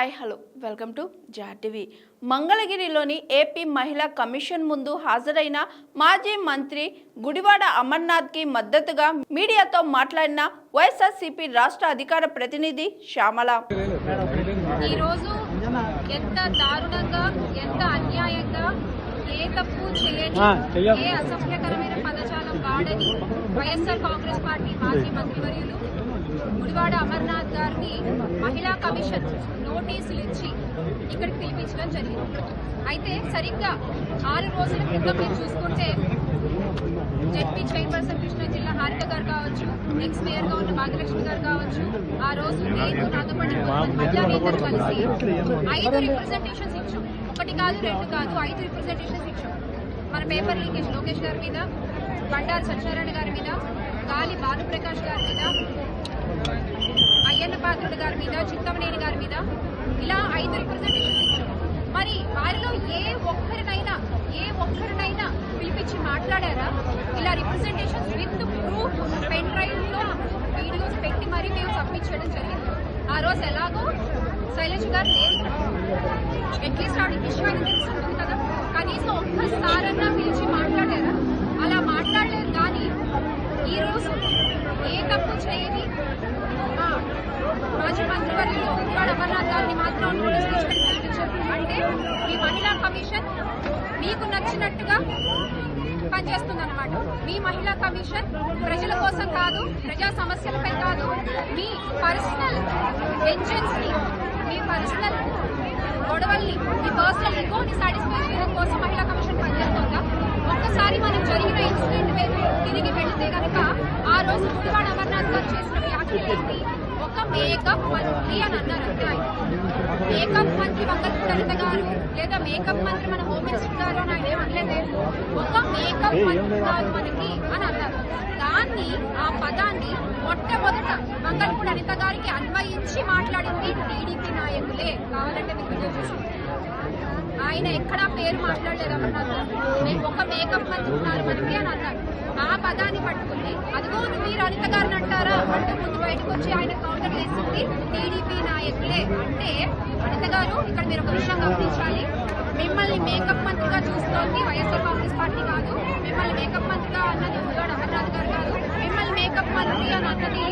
Hi hello welcome to Jar TV. మంగళగిరిలోని AP మహిళా commission ముందు హాజరైన మాజీ మంత్రి గుడివాడ అమర్నాథ్కి మద్దతుగా మీడియాతో మాట్లాడిన వైఎస్ఆర్సీపీ రాష్ట్ర అధికార ప్రతినిధి శ్యామల. ఈరోజు ఎంత దారుణంగా, ఎంత అన్యాయంగా, ఏ తప్పు చేయని, ఏ అసభ్యకరమైన పదజాలం వాడని వైఎస్ఆర్ కాంగ్రెస్ పార్టీ మాజీ మంత్రివర్యులు గుడివాడ అమర్నాథ్ గారిని మహిళా కమిషన్ నోటీసులు ఇచ్చి ఇక్కడికి పిలిపించడం జరిగింది. అయితే సరిగ్గా 6 రోజుల క్రితం మీరు చూసుకుంటే జెడ్పీ చైర్పర్సన్ కృష్ణా జిల్లా హారిక గారు కావచ్చు, ఎక్స్ మేయర్గా ఉన్న భాగ్యలక్ష్మి గారు కావచ్చు, ఆ రోజు నేను నాతో పాటు మహిళా నేతలు కలిసి 5 రిప్రజెంటేషన్స్ ఇచ్చాం. 1 కాదు 2 కాదు 5 రిప్రజెంటేషన్స్ ఇచ్చాం. మన పేపర్ లీకేజ్ లోకేష్ గారి మీద, బండారు సత్యనారాయణ గారి మీద, గాలి భానుప్రకాష్ గారి మీద, అయ్యన్న పాత్రుడు గారి మీద, చింతమనేని గారి మీద, ఇలా 5 రిప్రజెంటేషన్స్ ఇచ్చాం. మరి వారిలో ఏ ఒక్కరినైనా పిలిపించి మాట్లాడారా? ఇలా రిప్రజెంటేషన్స్ విత్ ప్రూఫ్ పెన్ డ్రైవ్లో వీడియోస్ పెట్టి మరీ మేము సబ్మిట్ చేయడం జరిగింది. ఆ రోజు ఎలాగో శైలజ గారు లేదు, అట్లీస్ట్ ఆవిడ విషయం తెలుసుంటుంది కదా, కనీసం ఒక్కసారన్నా పిలిచి మాట్లాడారా? అలా మాట్లాడలేదు. కానీ ఈరోజు ఏ తప్పు చేయని మాజీ మంత్రివర్యులు గుడివాడ అమర్నాథ్ గారిని మాత్రం నోటీస్ తీసుకెళ్ళించారు. అంటే మీ మహిళా కమిషన్ మీకు నచ్చినట్టుగా పనిచేస్తుందన్నమాట. మీ మహిళా కమిషన్ ప్రజల కోసం కాదు, ప్రజా సమస్యలపై కాదు, మీ పర్సనల్ వెంజెన్స్ ని, మీ పర్సనల్ గొడవల్ని, మీ పర్సనల్ ఈగోని సాటిస్ఫై చేయడం కోసం మహిళా కమిషన్ పనిచేస్తుందా? ఒక్కసారి మనం జరిగిన ఇన్సిడెంట్ వైపు తిరిగి వెళితే కనుక ఆ రోజు గుడివాడ అమర్నాథ్ గారు చేసిన వ్యాఖ్యలు ఏంటి? ఒక మేకప్ మంత్రి అని అన్నారు. మేకప్ మంత్రి వంగలపూడి గారు లేదా మేకప్ మంత్రి మన హోమ్ మినిస్టర్ గారు అని ఆయన ఏమనలేదే. ఒక మేకప్ మంత్రి గారు మనకి అని అన్నారు. దాన్ని, ఆ పదాన్ని మొట్టమొదట వంగలపూడి అనిత గారికి అన్వయించి మాట్లాడింది టీడీపీ నాయకులే. కావాలంటే మీకు వీడియో చూసుకోండి. ఆయన ఎక్కడా పేరు మాట్లాడలేదు అమర్నాథ్ గారు. ఒక మేకప్ మంత్రి ఉన్నారు మనకి అని అన్నారు. ఆ పదాన్ని పట్టుకుని అదిగో మీరు అనిత గారిని అంటారా అంటే ముందు బయటకు వచ్చి ఆయన కౌంటర్ వేసింది టీడీపీ నాయకులే. అంటే అనిత గారు, ఇక్కడ మీరు ఒక విషయం గమనించాలి. మిమ్మల్ని మేకప్ మంత్రిగా చూస్తోంది వైఎస్ఆర్ కాంగ్రెస్ పార్టీ కాదు. మిమ్మల్ని మేకప్ మంత్రిగా అన్నది గుడివాడ అమర్నాథ్ గారు కాదు. మిమ్మల్ని మేకప్ మంత్రి అని అన్నది,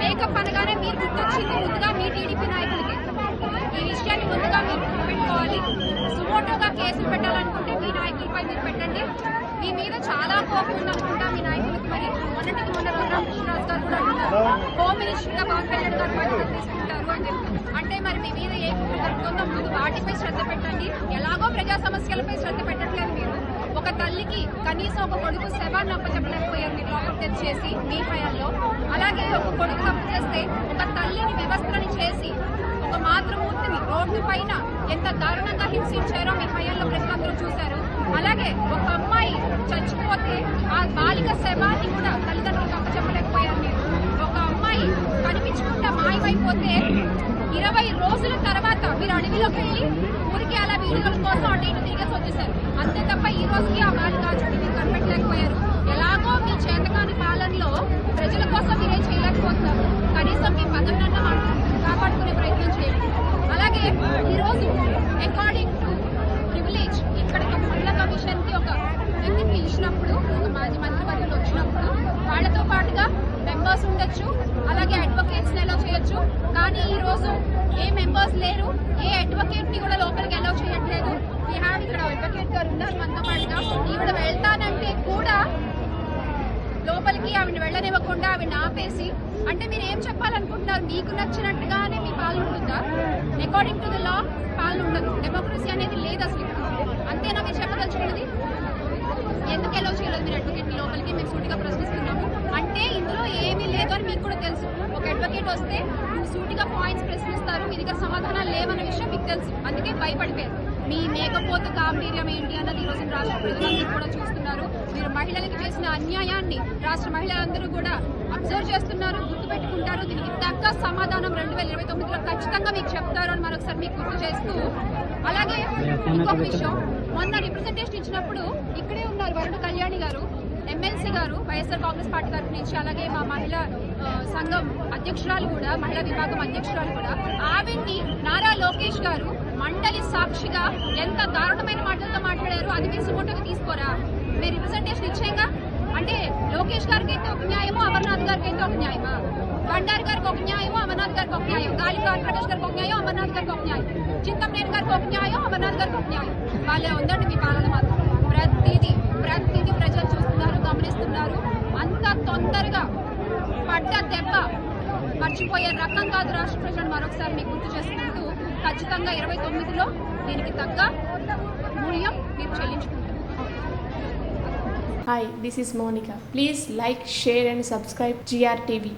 మేకప్ అనగానే మీరు గుర్తొచ్చింది ముందుగా మీ టీడీపీ నాయకులకి. ఈ విషయాన్ని ముందుగా మీరు గుర్తుపెట్టుకోవాలి. సుమోటోగా కేసులు పెట్టాలనుకుంటే మీ నాయకులపై మీరు పెట్టండి. మీ మీద చాలా కోపం ఉందనుకుంటా మీ నాయకులకు. మరి మొన్నటికి మొన్న రఘురామ కృష్ణరాజు గారు కూడా అంటారు హోమ్ మినిస్టర్ గా పవన్ కళ్యాణ్ గారు బాధ్యత తీసుకుంటారు అని చెప్పి. అంటే మరి మీ మీద ఏ కుట్ర జరుగుతుందో ముందు వాటిపై శ్రద్ధ పెట్టండి. ఎలాగో ప్రజా సమస్యలపై శ్రద్ధ పెట్టట్లేదు మీరు. ఒక తల్లికి కనీసం ఒక కొడుకు శవాన్ని అప్పచెప్పలేకపోయారు మీరు లోపల తెచ్చేసి మీ హయాంలో. అలాగే ఒక కొడుకు తప్పు చేస్తే ఒక తల్లిని వ్యవస్థని చేసి ఒక మాతృమూర్తిని రోడ్డు పైన ఎంత దారుణంగా హింసించారో మీ హయాంలో ప్రజలందరూ చూశారు. అలాగే ఒక అమ్మాయి చచ్చిపోతే ఆ బాలిక శవాన్ని కూడా తల్లిదండ్రులకు అప్పచెప్పలేకపోయారు మీరు. ఒక అమ్మాయి కనిపించకుండా మాయమైపోతే 20 రోజుల తర్వాత మీరు అడవిలోకి వెళ్ళి ఊరికి అలా వీడియోల కోసం అటు ఇటు తిరిగేసి వచ్చేసారు. అంతే తప్ప ఈ రోజుకి ఆ బాలిక చుట్టూ మీరు కనిపెట్టలేకపోయారు. ఎలాగో మీ చేతకాని పాలనలో ప్రజల కోసం మీరేం చేయలేకపోతున్నారు. కనీసం మీ పదవినన్నా కాపాడుకునే ప్రయత్నం చేయండి. అలాగే ఈరోజు అకార్డింగ్ టు ప్రివిలేజ్ ఇక్కడికి మహిళా కమిషన్ కి ఒక వ్యక్తిని పిలిచినప్పుడు, ఒక మాజీ మంత్రివర్యులు వచ్చినప్పుడు వాళ్లతో పాటుగా మెంబర్స్ ఉండొచ్చు, అలాగే అడ్వకేట్స్ అలౌ చేయొచ్చు. కానీ ఈ రోజు ఏ మెంబర్స్ లేరు, ఏ అడ్వకేట్ ని కూడా లోపలికి అలౌ చేయట్లేదు. ఇక్కడ అడ్వకేట్ గారు ఉన్నారు మనతో పాటుగా. ఈవిడ వెళ్తానంటే కూడా లోపలికి ఆవిడ వెళ్ళనివ్వకుండా ఆవిడ ఆపేసి, అంటే మీరు ఏం చెప్పాలనుకుంటున్నారు? మీకు నచ్చినట్టుగానే మీ పాలన ఉంటుందా? అకార్డింగ్ టు ద లా పాలన ఉండదు. డెమోక్రసీ అనేది లేదు అసలు. అంతేనా మీరు చెప్పదలుచుకున్నది? ఎందుకు ఎలో చేయలేదు మీరు అడ్వకేట్ ని లోపలికి? మేము సూటిగా ప్రశ్నిస్తున్నాము. అంటే ఇందులో ఏమీ లేదు అని మీకు కూడా తెలుసు. ఒక అడ్వకేట్ వస్తే సూటిగా పాయింట్స్ ప్రశ్నిస్తారు, మీ దగ్గర సమాధానాలు లేవన్న విషయం మీకు తెలుసు. అందుకే భయపడిపోయారు. మీ మేకపోతు గాంభీర్యం ఏంటి అన్నది ఈ రోజు రాష్ట్ర ప్రజలందరూ కూడా చూస్తున్నారు. మీరు మహిళలకు చేసిన అన్యాయాన్ని రాష్ట్ర మహిళలందరూ కూడా అబ్జర్వ్ చేస్తున్నారు, గుర్తుపెట్టుకుంటారు. దీనికి తగ్గ సమాధానం 2029లో ఖచ్చితంగా మీకు చెప్తారు అని మరొకసారి మీకు గుర్తు చేస్తూ, అలాగే ఇంకొక విషయం, మొన్న రిప్రజెంటేషన్ ఇచ్చినప్పుడు ఇక్కడే ఉన్నారు వరుణ కళ్యాణి గారు, ఎమ్మెల్సీ గారు వైఎస్ఆర్ కాంగ్రెస్ పార్టీ తరఫు నుంచి, అలాగే మా మహిళా సంఘం అధ్యక్షురాలు కూడా, మహిళా విభాగం అధ్యక్షురాలు కూడా, ఆవిడ్ని నారా లోకేష్ గారు మండలి సాక్షిగా ఎంత దారుణమైన మాటలతో మాట్లాడారు. అది మీరు సుమోటోకి తీసుకోరా? మీరు రిప్రజెంటేషన్ ఇచ్చేగా. అంటే లోకేష్ గారికి అయితే ఒక న్యాయమో, అమర్నాథ్ గారికి అయితే ఒక న్యాయమా? బండారు గారికి ఒక న్యాయమో, అమర్నాథ్ గారికి ఒక న్యాయం, గాలి ప్రకాష్ గారికి ఒక న్యాయం, అమర్నాథ్ గారికి ఒక న్యాయం, చింతమనేని గారికి ఒక న్యాయం, అమర్నాథ్ గారికి ఒక న్యాయం. వాళ్ళే ఉందండి మీ పాలన మాత్రం. ప్రతిదీ ప్రజలు చూస్తున్నారు, గమనిస్తున్నారు. అంత తొందరగా పడ్డ దెబ్బ మర్చిపోయే రకం కాదు రాష్ట్ర ప్రజలను మరొకసారి మీకు గుర్తు చేసుకుంటూ, ఖచ్చితంగా 29లో దీనికి తగ్గ మూల్యం మీరు చెల్లించుకుంటారు. Hi, this is Monica. Please like, share and subscribe GR TV.